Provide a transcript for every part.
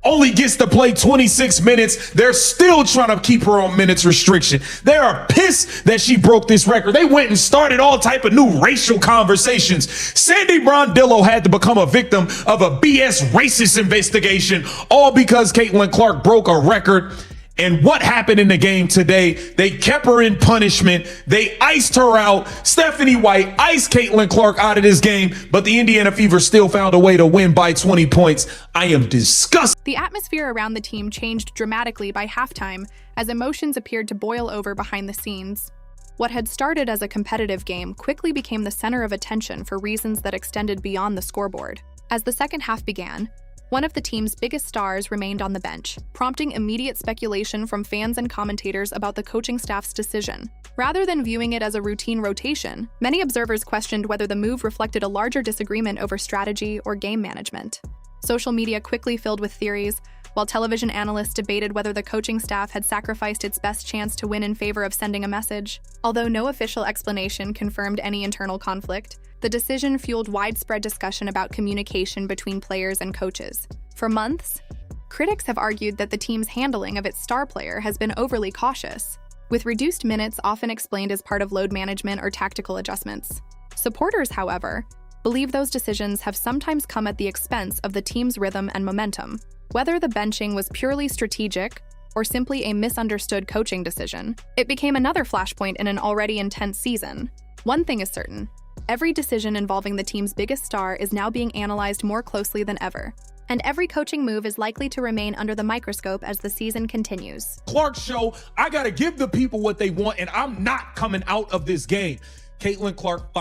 only gets to play 26 minutes. They're still trying to keep her on minutes restriction. They are pissed that she broke this record. They went and started all type of new racial conversations. Sandy Brondillo had to become a victim of a BS racist investigation, all because CaitlinClark broke a record. And what happened in the game today? They kept her in punishment. They iced her out. Stephanie White iced CaitlinClark out of this game, but the Indiana Fever still found a way to win by 20 points. I am disgusted. The atmosphere around the team changed dramatically by halftime as emotions appeared to boil over behind the scenes. What had started as a competitive game quickly became the center of attention for reasons that extended beyond the scoreboard. As the second half began, one of the team's biggest stars remained on the bench, prompting immediate speculation from fans and commentators about the coaching staff's decision. Rather than viewing it as a routine rotation, many observers questioned whether the move reflected a larger disagreement over strategy or game management. Social media quickly filled with theories, while television analysts debated whether the coaching staff had sacrificed its best chance to win in favor of sending a message. Although no official explanation confirmed any internal conflict, the decision fueled widespread discussion about communication between players and coaches. For months, critics have argued that the team's handling of its star player has been overly cautious, with reduced minutes often explained as part of load management or tactical adjustments. Supporters, however, believe those decisions have sometimes come at the expense of the team's rhythm and momentum. Whether the benching was purely strategic or simply a misunderstood coaching decision, it became another flashpoint in an already intense season. One thing is certain: every decision involving the team's biggest star is now being analyzed more closely than ever, and every coaching move is likely to remain under the microscope as the season continues. Clark show, I gotta give the people what they want, and I'm not coming out of this game. CaitlinClark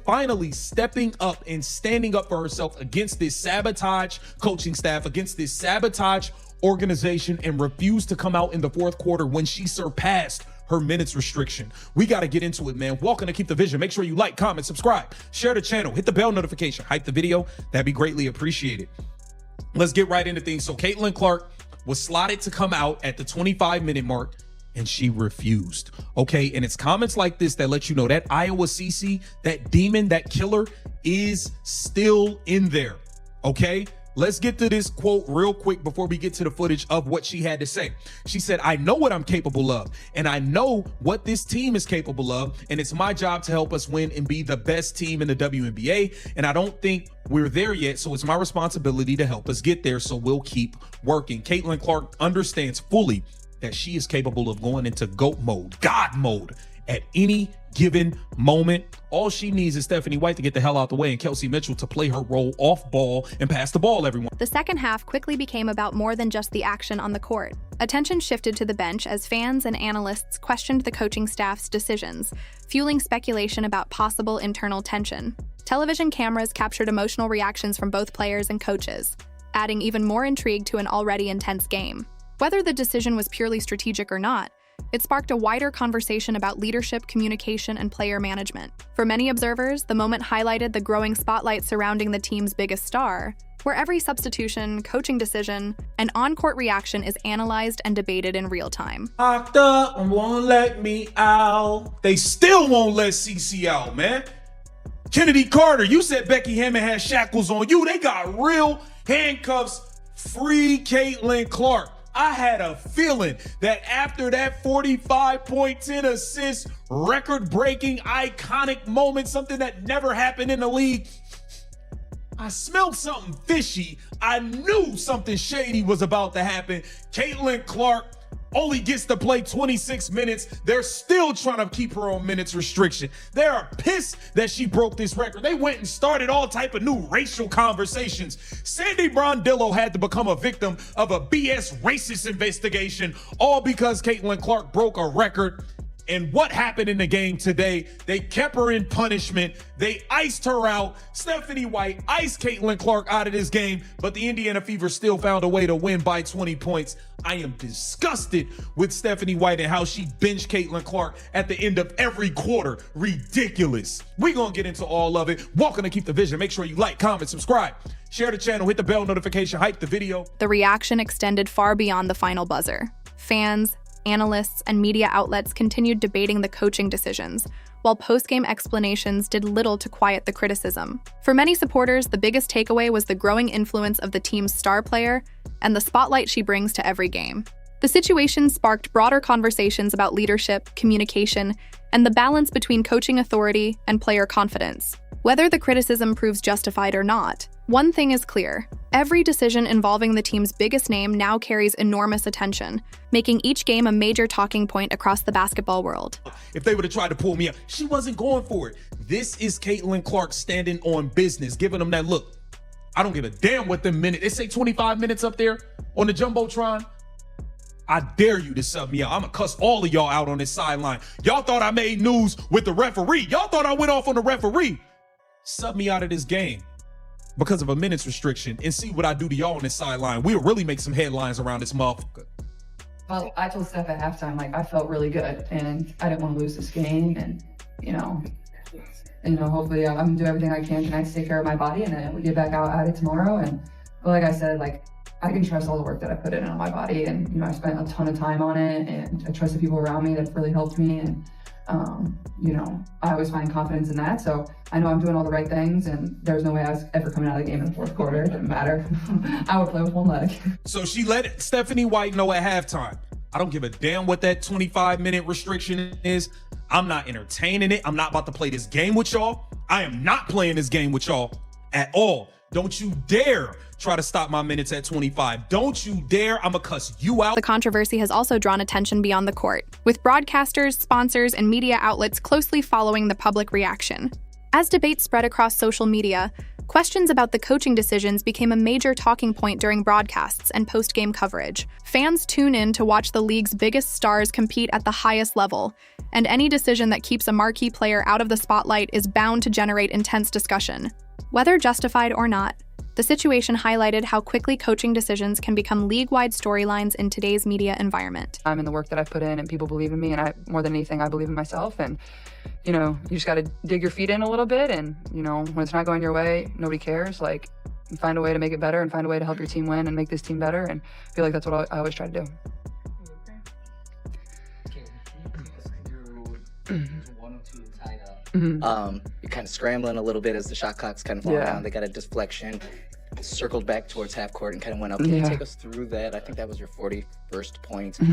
finally stepping up and standing up for herself against this sabotage coaching staff, against this sabotage organization, and refused to come out in the fourth quarter when she surpassed her minutes restriction. We got to get into it, man. Welcome to Keep the Vision. Make sure you like, comment, subscribe, share the channel, hit the bell notification, hype the video. That'd be greatly appreciated. Let's get right into things. So CaitlinClark was slotted to come out at the 25-minute mark, and she refused. Okay, and it's comments like this that let you know that Iowa CC, that demon, that killer, is still in there. Okay, let's get to this quote real quick before we get to the footage of what she had to say. She said, "I know what I'm capable of, and I know what this team is capable of, and it's my job to help us win and be the best team in the WNBA, and I don't think we're there yet, so it's my responsibility to help us get there, so we'll keep working." CaitlinClark understands fully that she is capable of going into GOAT mode, God mode, at any given moment. All she needs is Stephanie White to get the hell out the way and Kelsey Mitchell to play her role off ball and pass the ball, everyone. The second half quickly became about more than just the action on the court. Attention shifted to the bench as fans and analysts questioned the coaching staff's decisions, fueling speculation about possible internal tension. Television cameras captured emotional reactions from both players and coaches, adding even more intrigue to an already intense game. Whether the decision was purely strategic or not, it sparked a wider conversation about leadership, communication, and player management. For many observers, the moment highlighted the growing spotlight surrounding the team's biggest star, where every substitution, coaching decision, and on-court reaction is analyzed and debated in real time. Locked up and won't let me out. They still won't let CC out, man. Kennedy Carter, you said Becky Hammond had shackles on you. They got real handcuffs. Free CaitlinClark. I had a feeling that after that 45-point, 10 assist, record-breaking, iconic moment, something that never happened in the league, I smelled something fishy. I knew something shady was about to happen. CaitlinClark only gets to play 26 minutes. They're still trying to keep her on minutes restriction. They are pissed that she broke this record. They went and started all type of new racial conversations. Sandy Brondillo had to become a victim of a BS racist investigation, all because CaitlinClark broke a record. And what happened in the game today? They kept her in punishment. They iced her out. Stephanie White iced CaitlinClark out of this game, but the Indiana Fever still found a way to win by 20 points. I am disgusted with Stephanie White and how she benched CaitlinClark at the end of every quarter. Ridiculous. We're going to get into all of it. Welcome to Keep the Vision. Make sure you like, comment, subscribe, share the channel, hit the bell notification, hype the video. The reaction extended far beyond the final buzzer. Fans, analysts, and media outlets continued debating the coaching decisions, while post-game explanations did little to quiet the criticism. For many supporters, the biggest takeaway was the growing influence of the team's star player and the spotlight she brings to every game. The situation sparked broader conversations about leadership, communication, and the balance between coaching authority and player confidence. Whether the criticism proves justified or not, one thing is clear. Every decision involving the team's biggest name now carries enormous attention, making each game a major talking point across the basketball world. If they would have tried to pull me up, she wasn't going for it. This is CaitlinClark standing on business, giving them that look. I don't give a damn what the minute. They say 25 minutes up there on the Jumbotron. I dare you to sub me out. I'm gonna cuss all of y'all out on this sideline. Y'all thought I made news with the referee. Y'all thought I went off on the referee. Sub me out of this game because of a minutes restriction and see what I do to y'all on this sideline. We'll really make some headlines around this motherfucker. Well, I told Steph at halftime, like, I felt really good and I didn't want to lose this game. And, hopefully I'm gonna do everything I can tonight to take care of my body, and then we get back out at it tomorrow. But like I said, like, I can trust all the work that I put in on my body, and, I spent a ton of time on it, and I trust the people around me that really helped me. And, I always find confidence in that. So I know I'm doing all the right things, and there's no way I was ever coming out of the game in the fourth quarter. It didn't matter. I would play with one leg. So she let Stephanie White know at halftime, I don't give a damn what that 25-minute restriction is. I'm not entertaining it. I'm not about to play this game with y'all. I am not playing this game with y'all at all. Don't you dare try to stop my minutes at 25. Don't you dare. I'm gonna cuss you out. The controversy has also drawn attention beyond the court, with broadcasters, sponsors, and media outlets closely following the public reaction. As debates spread across social media, questions about the coaching decisions became a major talking point during broadcasts and post-game coverage. Fans tune in to watch the league's biggest stars compete at the highest level, and any decision that keeps a marquee player out of the spotlight is bound to generate intense discussion. Whether justified or not, the situation highlighted how quickly coaching decisions can become league-wide storylines in today's media environment. I'm in the work that I've put in, and people believe in me, and more than anything, I believe in myself. And, you just got to dig your feet in a little bit, and, when it's not going your way, nobody cares. Like, find a way to make it better and find a way to help your team win and make this team better, and I feel like that's what I always try to do. You're kind of scrambling a little bit as the shot clock's kind of falling down. They got a deflection, circled back towards half court and kind of went up. Can you take us through that? I think that was your 41st point to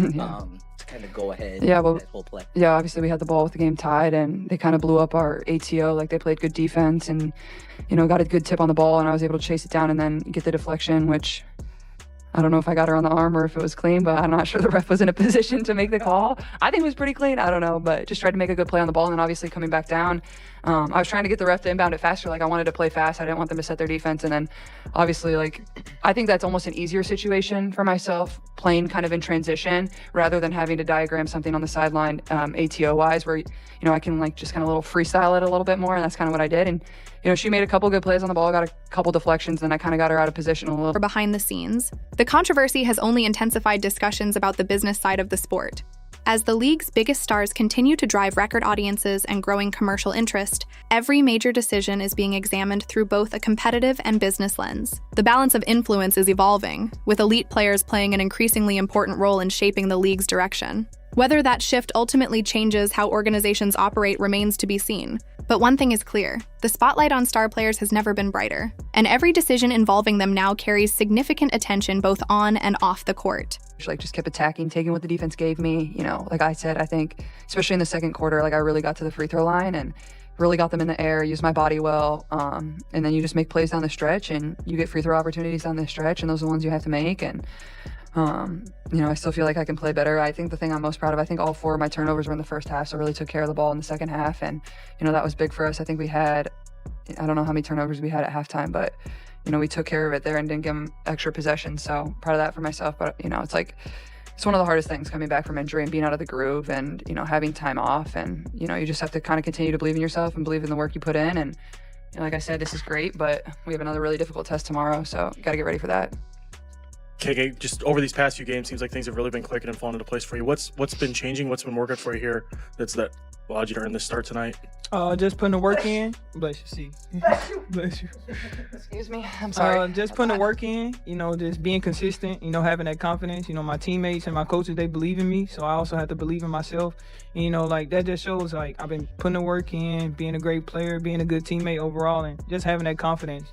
kind of go ahead that whole play. Yeah, obviously we had the ball with the game tied, and they kind of blew up our ATO. Like, they played good defense and, got a good tip on the ball, and I was able to chase it down and then get the deflection, which I don't know if I got her on the arm or if it was clean, but I'm not sure the ref was in a position to make the call. I think it was pretty clean. I don't know, but just tried to make a good play on the ball, and then obviously coming back down. I was trying to get the ref to inbound it faster. Like, I wanted to play fast. I didn't want them to set their defense. And then obviously, I think that's almost an easier situation for myself, playing kind of in transition rather than having to diagram something on the sideline ATO-wise, where, I can just kind of little freestyle it a little bit more, and that's kind of what I did. And, she made a couple good plays on the ball, got a couple deflections, and I kind of got her out of position a little. Behind the scenes, the controversy has only intensified discussions about the business side of the sport. As the league's biggest stars continue to drive record audiences and growing commercial interest, every major decision is being examined through both a competitive and business lens. The balance of influence is evolving, with elite players playing an increasingly important role in shaping the league's direction. Whether that shift ultimately changes how organizations operate remains to be seen. But one thing is clear, the spotlight on star players has never been brighter, and every decision involving them now carries significant attention both on and off the court. Just kept attacking, taking what the defense gave me. Like I said, I think, especially in the second quarter, I really got to the free throw line and really got them in the air, used my body well, and then you just make plays down the stretch, and you get free throw opportunities down the stretch, and those are the ones you have to make. And I still feel like I can play better. I think the thing I'm most proud of, I think all 4 of my turnovers were in the first half, so I really took care of the ball in the second half, and, that was big for us. I think we had, I don't know how many turnovers we had at halftime, but, we took care of it there and didn't give them extra possessions, so proud of that for myself. But, it's one of the hardest things coming back from injury and being out of the groove and, having time off, and, you just have to kind of continue to believe in yourself and believe in the work you put in. And, like I said, this is great, but we have another really difficult test tomorrow, so you got to get ready for that. KK, just over these past few games, seems like things have really been clicking and falling into place for you. What's been changing? What's been working for you here? That's that allowed you to earn this start tonight? Just putting the work in. Bless you, see. Bless you. Excuse me. I'm sorry. Just putting the work in, just being consistent, having that confidence. My teammates and my coaches, they believe in me, so I also have to believe in myself. Like that just shows like I've been putting the work in, being a great player, being a good teammate overall, and just having that confidence,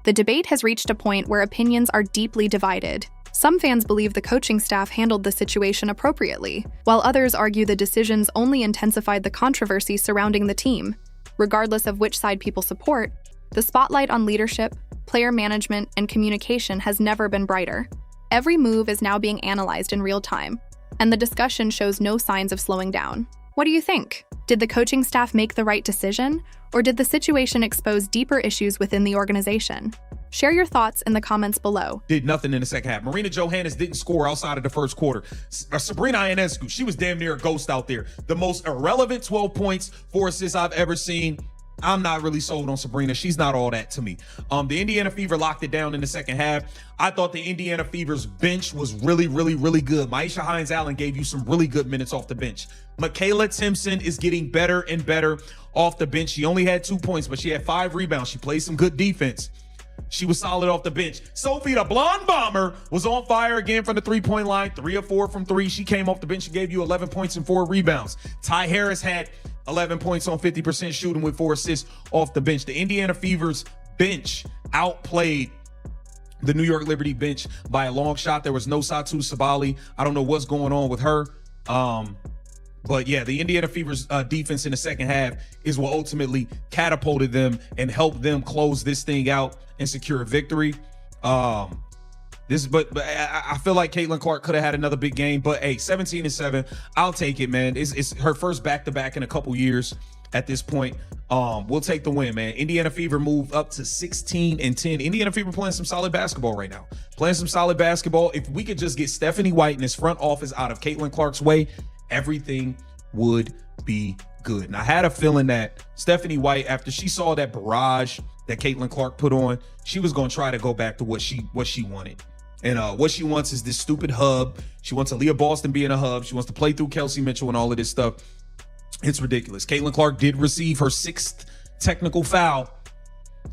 The debate has reached a point where opinions are deeply divided. Some fans believe the coaching staff handled the situation appropriately, while others argue the decisions only intensified the controversy surrounding the team. Regardless of which side people support, the spotlight on leadership, player management, and communication has never been brighter. Every move is now being analyzed in real time, and the discussion shows no signs of slowing down. What do you think? Did the coaching staff make the right decision, or did the situation expose deeper issues within the organization? Share your thoughts in the comments below. Did nothing in the second half. Marina Johannes didn't score outside of the first quarter. Sabrina Ionescu, she was damn near a ghost out there. The most irrelevant 12 points, 4 assists I've ever seen. I'm not really sold on Sabrina. She's not all that to me. The Indiana Fever locked it down in the second half. I thought the Indiana Fever's bench was really, really, really good. Maisha Hines-Allen gave you some really good minutes off the bench. Michaela Timpson is getting better and better off the bench. She only had 2 points, but she had 5 rebounds. She played some good defense. She was solid off the bench. Sophie, the blonde bomber, was on fire again from the three-point line. 3 of 4 from 3. She came off the bench and gave you 11 points and 4 rebounds. Ty Harris had 11 points on 50% shooting with 4 assists off the bench. The Indiana Fever's bench outplayed the New York Liberty bench by a long shot. There was no Satu Sabali. I don't know what's going on with her. But yeah, the Indiana Fever's defense in the second half is what ultimately catapulted them and helped them close this thing out and secure a victory. But I feel like CaitlinClark could have had another big game. But hey, 17-7, I'll take it, man. It's her first back-to-back in a couple years at this point. We'll take the win, man. Indiana Fever moved up to 16-10. Indiana Fever playing some solid basketball right now. Playing some solid basketball. If we could just get Stephanie White and his front office out of CaitlinClark's way, everything would be good. And I had a feeling that Stephanie White, after she saw that barrage that CaitlinClark put on, she was going to try to go back to what she wanted. And what she wants is this stupid hub. She wants Aaliyah Boston being a hub. She wants to play through Kelsey Mitchell and all of this stuff. It's ridiculous. CaitlinClark did receive her 6th technical foul.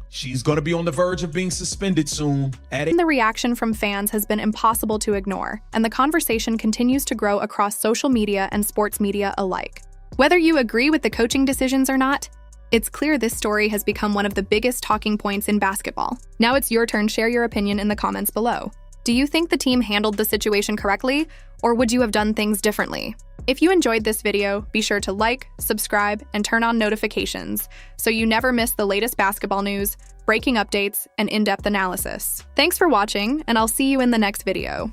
She's going to be on the verge of being suspended soon. The reaction from fans has been impossible to ignore, and the conversation continues to grow across social media and sports media alike. Whether you agree with the coaching decisions or not, it's clear this story has become one of the biggest talking points in basketball. Now it's your turn. Share your opinion in the comments below. Do you think the team handled the situation correctly, or would you have done things differently? If you enjoyed this video, be sure to like, subscribe, and turn on notifications so you never miss the latest basketball news, breaking updates, and in-depth analysis. Thanks for watching, and I'll see you in the next video.